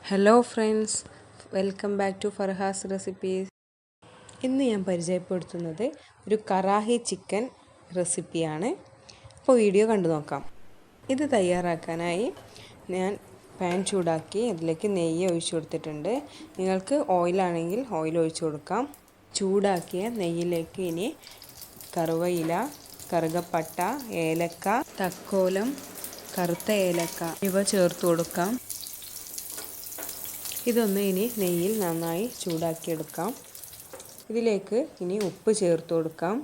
Hello friends, welcome back to Farha's recipes. ഇന്ന് ഞാൻ പരിചയപ്പെടുത്തുന്നത് ഒരു കറാഹി ചിക്കൻ റെസിപ്പിയാണ്. അപ്പോൾ വീഡിയോ കണ്ടു നോക്കാം. ഇത് തയ്യാറാക്കാനായി ഞാൻ പാൻ ചൂടാക്കി അതിലേക്ക് നെയ്യ് ഒഴിച്ചു കൊടുത്തിട്ടുണ്ട്. നിങ്ങൾക്ക് ഓയിലാണെങ്കിൽ ഓയിൽ ഒഴിച്ചു കൊടുക്കാം. ചൂടാക്കിയ നെയ്യിലേക്ക് ഇനി കറുവയില, കറുകപ്പട്ട, ഏലക്ക, തക്കോലം, കറുത്ത ഏലക്ക ഇവ ചേർത്ത് കൊടുക്കാം. ഇതൊന്ന് ഇനി നെയ്യിൽ നന്നായി ചൂടാക്കിയെടുക്കാം. ഇതിലേക്ക് ഇനി ഉപ്പ് ചേർത്ത് കൊടുക്കാം.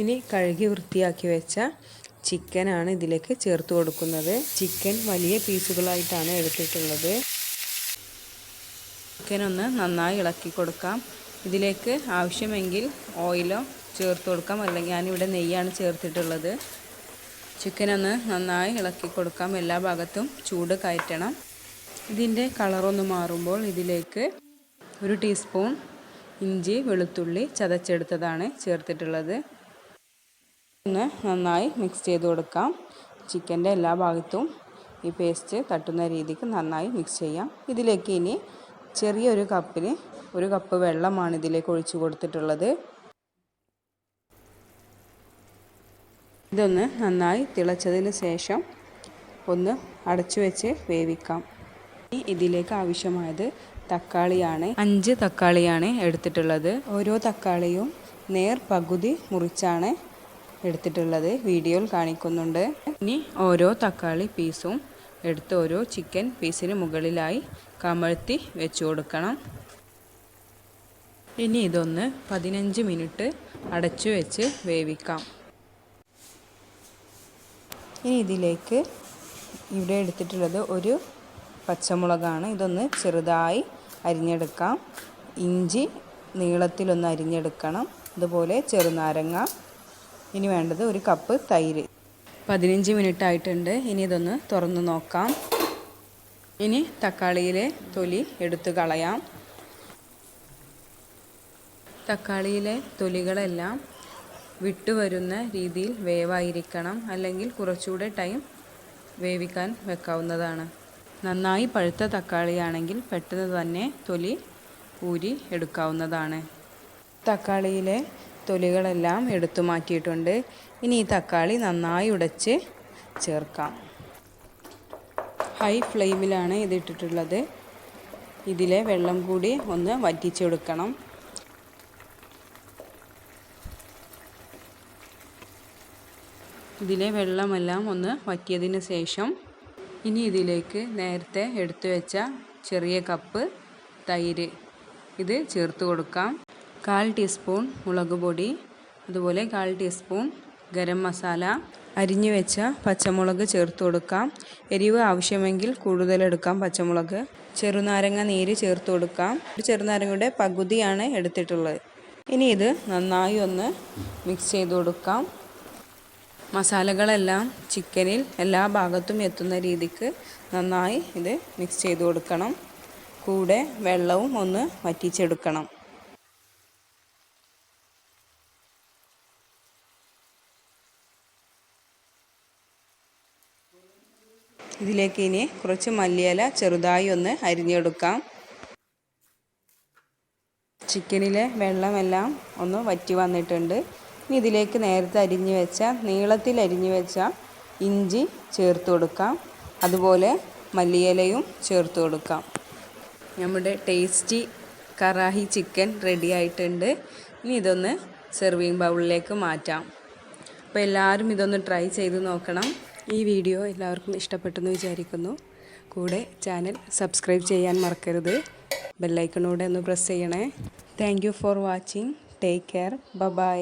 ഇനി കഴുകി വൃത്തിയാക്കി വെച്ച ചിക്കനാണ് ഇതിലേക്ക് ചേർത്ത് കൊടുക്കുന്നത്. ചിക്കൻ വലിയ പീസുകളായിട്ടാണ് എടുത്തിട്ടുള്ളത്. ചിക്കൻ ഒന്ന് നന്നായി ഇളക്കി കൊടുക്കാം. ഇതിലേക്ക് ആവശ്യമെങ്കിൽ ഓയിലോ ചേർത്ത് കൊടുക്കാം, അല്ലെങ്കിൽ ഞാനിവിടെ നെയ്യാണ് ചേർത്തിട്ടുള്ളത്. ചിക്കൻ ഒന്ന് നന്നായി ഇളക്കി കൊടുക്കാം. എല്ലാ ഭാഗത്തും ചൂട് കയറ്റണം. ഇതിൻ്റെ കളറൊന്ന് മാറുമ്പോൾ ഇതിലേക്ക് 1 ടീസ്പൂൺ ഇഞ്ചി വെളുത്തുള്ളി ചതച്ചെടുത്തതാണ് ചേർത്തിട്ടുള്ളത്. ഒന്ന് നന്നായി മിക്സ് ചെയ്ത് കൊടുക്കാം. ചിക്കൻ്റെ എല്ലാ ഭാഗത്തും ഈ പേസ്റ്റ് തട്ടുന്ന രീതിക്ക് നന്നായി മിക്സ് ചെയ്യാം. ഇതിലേക്ക് ഇനി ചെറിയൊരു കപ്പിന് 1 കപ്പ് വെള്ളമാണ് ഇതിലേക്ക് ഒഴിച്ചു കൊടുത്തിട്ടുള്ളത്. ഇതൊന്ന് നന്നായി തിളച്ചതിന് ശേഷം ഒന്ന് അടച്ചു വെച്ച് വേവിക്കാം. ഇനി ഇതിലേക്ക് ആവശ്യമായത് തക്കാളിയാണ്. 5 തക്കാളിയാണ് എടുത്തിട്ടുള്ളത്. ഓരോ തക്കാളിയും പകുതി മുറിച്ചാണ് എടുത്തിട്ടുള്ളത്. വീഡിയോയിൽ കാണിക്കുന്നുണ്ട്. ഇനി ഓരോ തക്കാളി പീസും എടുത്ത് ഓരോ ചിക്കൻ പീസിന് മുകളിലായി കമഴ്ത്തി വെച്ച് കൊടുക്കണം. ഇനി ഇതൊന്ന് 15 മിനിറ്റ് അടച്ചു വെച്ച് വേവിക്കാം. ഇനി ഇതിലേക്ക് ഇവിടെ എടുത്തിട്ടുള്ളത് 1 പച്ചമുളകാണ്. ഇതൊന്ന് ചെറുതായി അരിഞ്ഞെടുക്കാം. ഇഞ്ചി നീളത്തിലൊന്ന് അരിഞ്ഞെടുക്കണം. അതുപോലെ ചെറുനാരങ്ങ. ഇനി വേണ്ടത് 1 കപ്പ് തൈര്. 15 മിനിറ്റ് ആയിട്ടുണ്ട്. ഇനി ഇതൊന്ന് തുറന്ന് നോക്കാം. ഇനി തക്കാളിയിലെ തൊലി എടുത്ത് കളയാം. തക്കാളിയിലെ തൊലികളെല്ലാം വിട്ടുവരുന്ന രീതിയിൽ വേവായിരിക്കണം, അല്ലെങ്കിൽ കുറച്ചുകൂടെ ടൈം വേവിക്കാൻ വെക്കാവുന്നതാണ്. നന്നായി പഴുത്ത തക്കാളിയാണെങ്കിൽ പെട്ടെന്ന് തന്നെ തൊലി ഊരി എടുക്കാവുന്നതാണ്. തക്കാളിയിലെ തൊലികളെല്ലാം എടുത്തു മാറ്റിയിട്ടുണ്ട്. ഇനി ഈ തക്കാളി നന്നായി ഉടച്ച് ചേർക്കാം. ഹൈ ഫ്ലെയിമിലാണ് ഇതിട്ടിട്ടുള്ളത്. ഇതിലെ വെള്ളം കൂടി ഒന്ന് വറ്റിച്ചെടുക്കണം. ഇതിലെ വെള്ളമെല്ലാം ഒന്ന് വറ്റിയതിന് ശേഷം ഇനി ഇതിലേക്ക് നേരത്തെ എടുത്തു വെച്ച ചെറിയ കപ്പ് തൈര് ഇത് ചേർത്ത് കൊടുക്കാം. 1/4 ടീസ്പൂൺ മുളക് പൊടി, അതുപോലെ 1/4 ടീസ്പൂൺ ഗരം മസാല, അരിഞ്ഞു വെച്ച പച്ചമുളക് ചേർത്ത് കൊടുക്കാം. എരിവ് ആവശ്യമെങ്കിൽ കൂടുതലെടുക്കാം പച്ചമുളക്. ചെറുനാരങ്ങ നീര് ചേർത്ത് കൊടുക്കാം. ചെറുനാരങ്ങയുടെ പകുതിയാണ് എടുത്തിട്ടുള്ളത്. ഇനി ഇത് നന്നായി ഒന്ന് മിക്സ് ചെയ്ത് കൊടുക്കാം. മസാലകളെല്ലാം ചിക്കനിൽ എല്ലാ ഭാഗത്തും എത്തുന്ന രീതിക്ക് നന്നായി ഇത് മിക്സ് ചെയ്ത് കൊടുക്കണം. കൂടെ വെള്ളവും ഒന്ന് വറ്റിച്ചെടുക്കണം. ഇതിലേക്ക് ഇനി കുറച്ച് മല്ലിയില ചെറുതായി ഒന്ന് അരിഞ്ഞെടുക്കാം. ചിക്കനിലെ വെള്ളമെല്ലാം ഒന്ന് വറ്റി വന്നിട്ടുണ്ട്. ഇനി ഇതിലേക്ക് നേരത്തെ നീളത്തിൽ അരിഞ്ഞു വെച്ച ഇഞ്ചി ചേർത്ത് കൊടുക്കാം. അതുപോലെ മല്ലിയിലയും ചേർത്ത് കൊടുക്കാം. നമ്മുടെ ടേസ്റ്റി കറാഹി ചിക്കൻ റെഡി ആയിട്ടുണ്ട്. ഇനി ഇതൊന്ന് സെർവിങ് ബൗളിലേക്ക് മാറ്റാം. അപ്പോൾ എല്ലാവരും ഇതൊന്ന് ട്രൈ ചെയ്ത് നോക്കണം. ഈ വീഡിയോ എല്ലാവർക്കും ഇഷ്ടപ്പെട്ടെന്ന് വിചാരിക്കുന്നു. കൂടെ ചാനൽ സബ്സ്ക്രൈബ് ചെയ്യാൻ മറക്കരുത്. ബെല്ലൈക്കണൂടെ ഒന്ന് പ്രസ് ചെയ്യണേ. Thank you for watching. Take care. By.